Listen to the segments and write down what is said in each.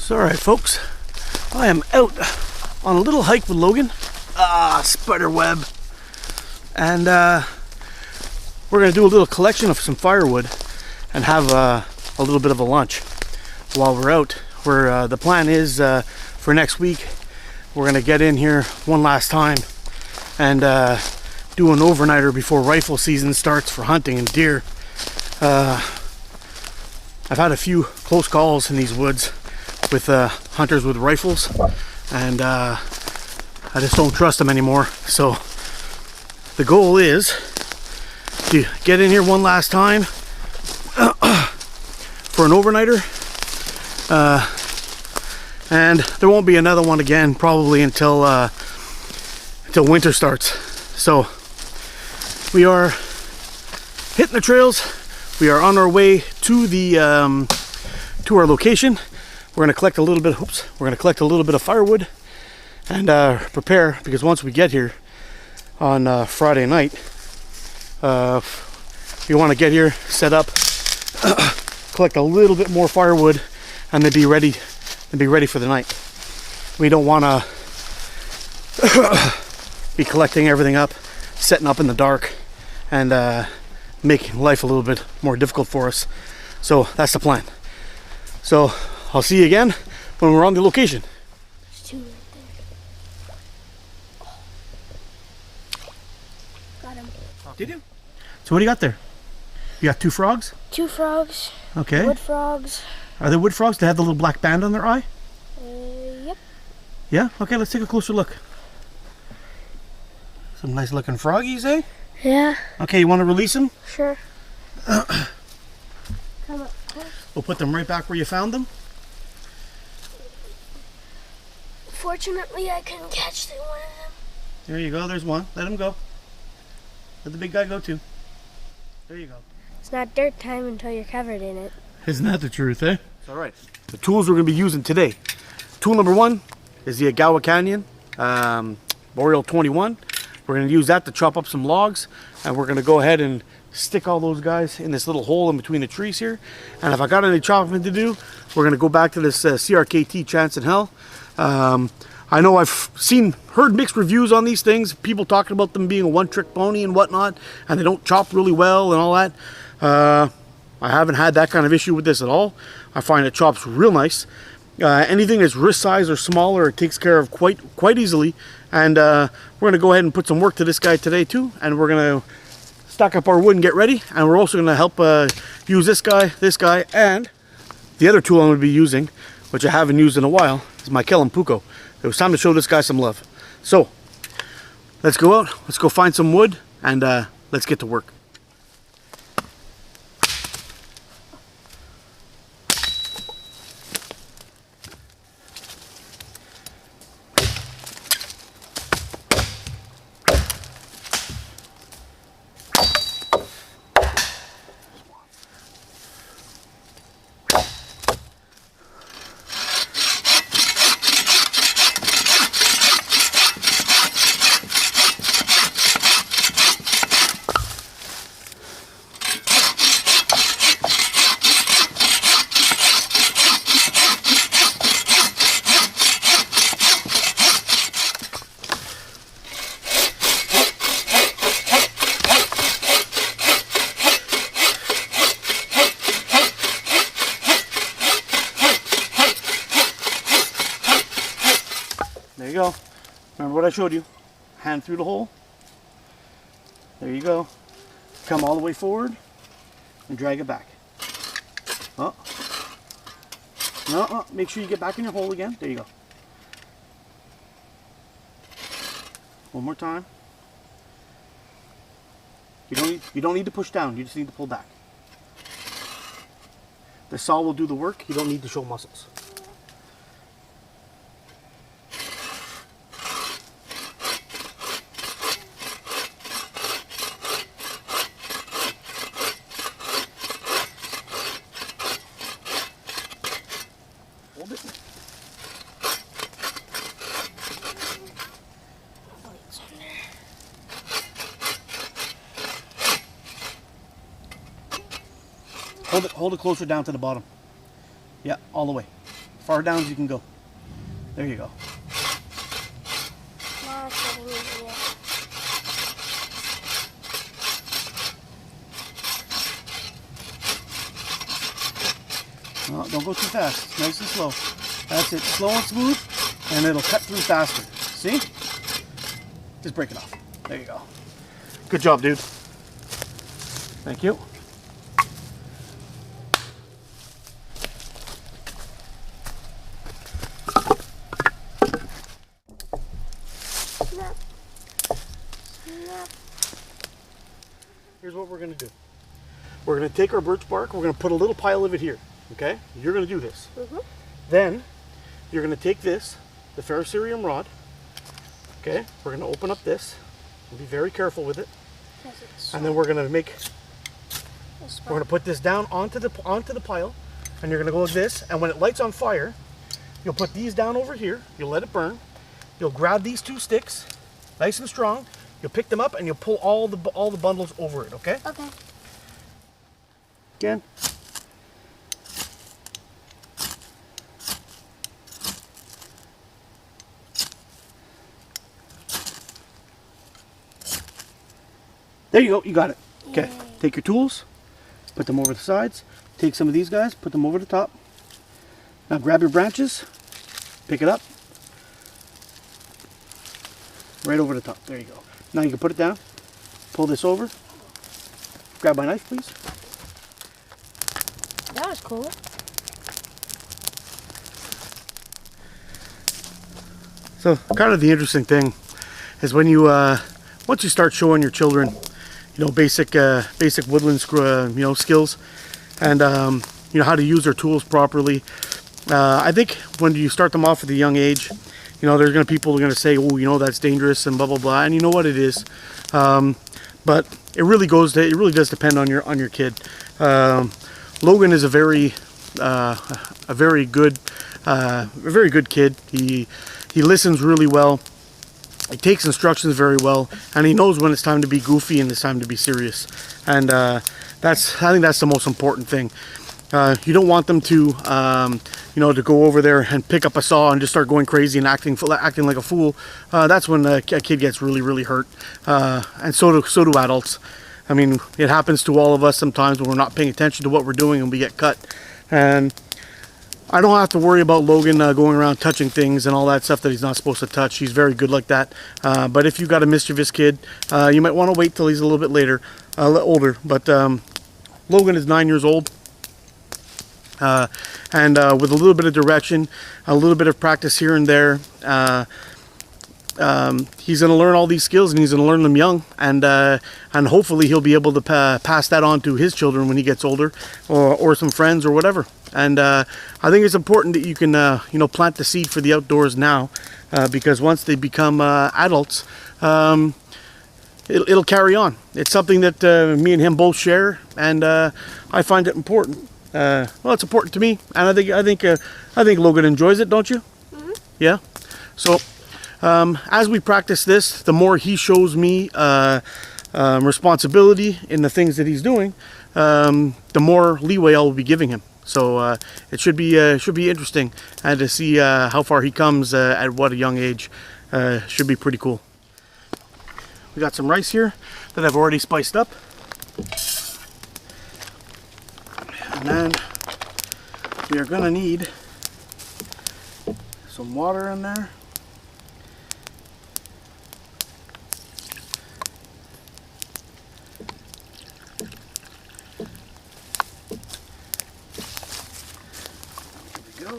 So alright folks, I am out on a little hike with Logan. Spider web. And we're going to do a little collection of some firewood and have a little bit of a lunch while we're out. The plan is for next week, we're going to get in here one last time and do an overnighter before rifle season starts for hunting and deer. I've had a few close calls in these woods with hunters with rifles, and I just don't trust them anymore. So the goal is to get in here one last time for an overnighter, and there won't be another one again probably until winter starts. So we are hitting the trails. We are on our way to the to our location. We're gonna collect a little bit. We're gonna collect a little bit of firewood and prepare, because once we get here on Friday night, we want to get here, set up, collect a little bit more firewood, and then be ready for the night. We don't want to be collecting everything up, setting up in the dark, and making life a little bit more difficult for us. So that's the plan. So I'll see you again when we're on the location. There's two right there. Got him. Did you? So what do you got there? You got two frogs? Two frogs. Okay. Wood frogs. Are they wood frogs? Do they have the little black band on their eye? Yep. Yeah? Okay, let's take a closer look. Some nice looking froggies, eh? Yeah. Okay, you want to release them? Sure. Come on. We'll put them right back where you found them. Fortunately, I couldn't catch one of them. There you go, there's one. Let him go. Let the big guy go too. There you go. It's not dirt time until you're covered in it. Isn't that the truth, eh? Alright, the tools we're going to be using today. Tool number one is the Agawa Canyon Boreal 21. We're going to use that to chop up some logs, and we're going to go ahead and stick all those guys in this little hole in between the trees here. And if I got any chopping to do, we're going to go back to this CRKT Chance in Hell. I know I've heard mixed reviews on these things, people talking about them being a one-trick pony and whatnot, and they don't chop really well and all that. I haven't had that kind of issue with this at all. I find it chops real nice. Anything that's wrist size or smaller, it takes care of quite easily. And we're going to go ahead and put some work to this guy today too, and we're going to stack up our wood and get ready. And we're also going to help use this guy, and the other tool I'm going to be using, which I haven't used in a while, is my Kelampuko. It was time to show this guy some love. So let's go out, let's go find some wood, and let's get to work. There you go. Remember what I showed you? Hand through the hole. There you go. Come all the way forward and drag it back. Oh. No, make sure you get back in your hole again. There you go. One more time. You don't need to push down. You just need to pull back. The saw will do the work. You don't need to show muscles. Hold it. Hold it closer down to the bottom. Yeah, all the way. Far down as you can go. There you go. Now it's getting easier. No, don't go too fast. Nice and slow. That's it. Slow and smooth, and it'll cut through faster. See? Just break it off. There you go. Good job, dude. Thank you. Snap. Snap. Here's what we're going to do. We're going to take our birch bark. We're going to put a little pile of it here. Okay? You're going to do this. Then you're going to take this, the ferrocerium rod. Okay? We're going to open up this. And be very careful with it. And then we're going to put this down onto the pile, and you're going to go like this. And when it lights on fire, you'll put these down over here. You'll let it burn. You'll grab these 2 sticks, nice and strong. You'll pick them up and you'll pull all the bundles over it. Okay? Okay. Again. There you go, you got it. Okay, take your tools, put them over the sides. Take some of these guys, put them over the top. Now grab your branches, pick it up. Right over the top, there you go. Now you can put it down, pull this over. Grab my knife, please. That was cool. So kind of the interesting thing is when you, once you start showing your children, you know, basic woodland, skills, and you know, how to use their tools properly. I think when you start them off at a young age, you know, there's people are gonna say, oh, you know, that's dangerous and blah blah blah, and you know what, it is. But it really does depend on your kid. Logan is a very good kid. He listens really well. He takes instructions very well, and he knows when it's time to be goofy and it's time to be serious. And I think that's the most important thing. You don't want them to, you know, to go over there and pick up a saw and just start going crazy and acting like a fool. That's when a kid gets really hurt, and so do adults. I mean, it happens to all of us sometimes when we're not paying attention to what we're doing and we get cut. And I don't have to worry about Logan going around touching things and all that stuff that he's not supposed to touch. He's very good like that. But if you've got a mischievous kid, you might want to wait till he's a little bit older. But Logan is 9 years old. And with a little bit of direction, a little bit of practice here and there, he's going to learn all these skills, and he's going to learn them young, and hopefully he'll be able to pass that on to his children when he gets older, or some friends or whatever. And I think it's important that you can you know, plant the seed for the outdoors now, because once they become adults, it'll carry on. It's something that me and him both share, and I find it important. Well, it's important to me, and I think Logan enjoys it, don't you? Mm-hmm. Yeah. So as we practice this, the more he shows me responsibility in the things that he's doing, the more leeway I'll be giving him. So it should be interesting, and to see how far he comes at what a young age. Should be pretty cool. We got some rice here that I've already spiced up. And then we are going to need some water in there. There we go.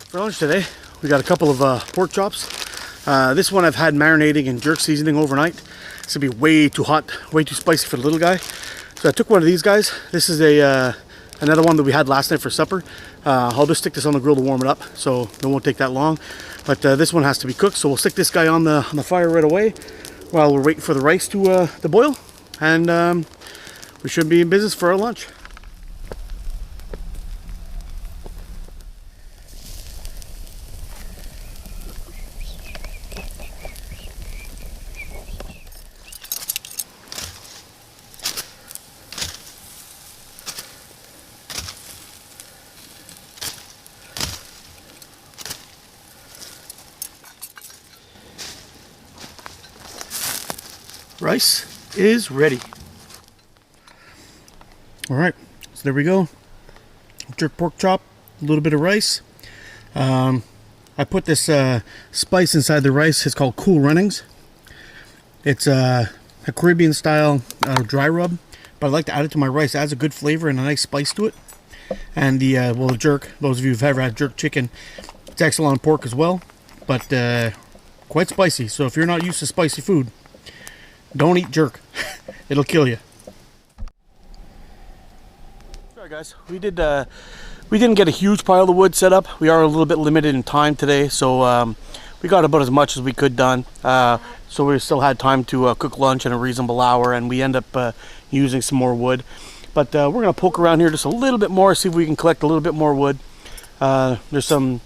For lunch today, we got a couple of pork chops. This one I've had marinating in jerk seasoning overnight. This will be way too hot, way too spicy for the little guy. So I took one of these guys. This is another one that we had last night for supper. I'll just stick this on the grill to warm it up, so it won't take that long. But this one has to be cooked, so we'll stick this guy on the fire right away while we're waiting for the rice to boil. And we should be in business for our lunch. rice is ready. All right, so there we go. Jerk pork chop, a little bit of rice. I put this spice inside the rice. It's called Cool Runnings. It's a Caribbean style dry rub, but I like to add it to my rice. It adds a good flavor and a nice spice to it. And the jerk, those of you who've ever had jerk chicken, it's excellent on pork as well, but quite spicy. So if you're not used to spicy food, don't eat jerk. It'll kill you. Sorry guys, we didn't get a huge pile of wood set up. We are a little bit limited in time today, so we got about as much as we could done. So we still had time to cook lunch in a reasonable hour, and we end up using some more wood. But we're gonna poke around here just a little bit more, see if we can collect a little bit more wood. There's some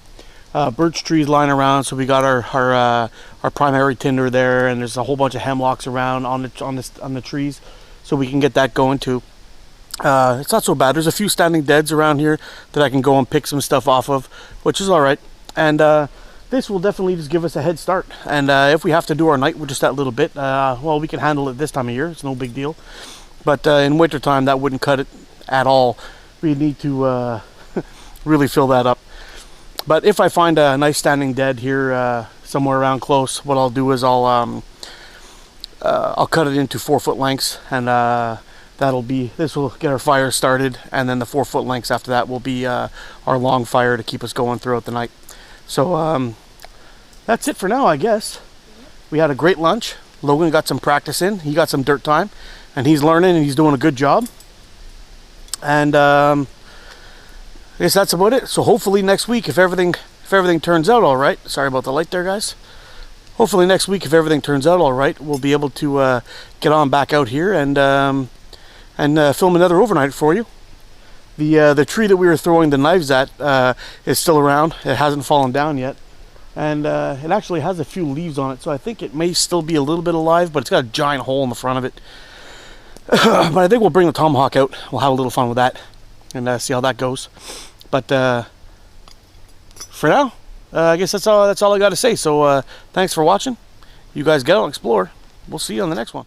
birch trees lying around, so we got our primary tinder there, and there's a whole bunch of hemlocks around on the trees, so we can get that going too. It's not so bad. There's a few standing deads around here that I can go and pick some stuff off of, which is all right. And this will definitely just give us a head start. And if we have to do our night with just that little bit, well, we can handle it this time of year. It's no big deal. But in wintertime, that wouldn't cut it at all. We need to really fill that up. But if I find a nice standing dead here somewhere around close, what I'll do is I'll cut it into 4-foot lengths, and this will get our fire started, and then the 4-foot lengths after that will be our long fire to keep us going throughout the night. So that's it for now, I guess. We had a great lunch. Logan got some practice in. He got some dirt time, and he's learning, and he's doing a good job. And I guess that's about it. So hopefully next week, if everything turns out all right. Sorry about the light there, guys. Hopefully next week, if everything turns out all right, we'll be able to get on back out here and film another overnight for you. The tree that we were throwing the knives at is still around. It hasn't fallen down yet, and it actually has a few leaves on it, so I think it may still be a little bit alive, but it's got a giant hole in the front of it. But I think we'll bring the tomahawk out. We'll have a little fun with that and see how that goes. But for now, I guess that's all I got to say. So thanks for watching. You guys get out and explore. We'll see you on the next one.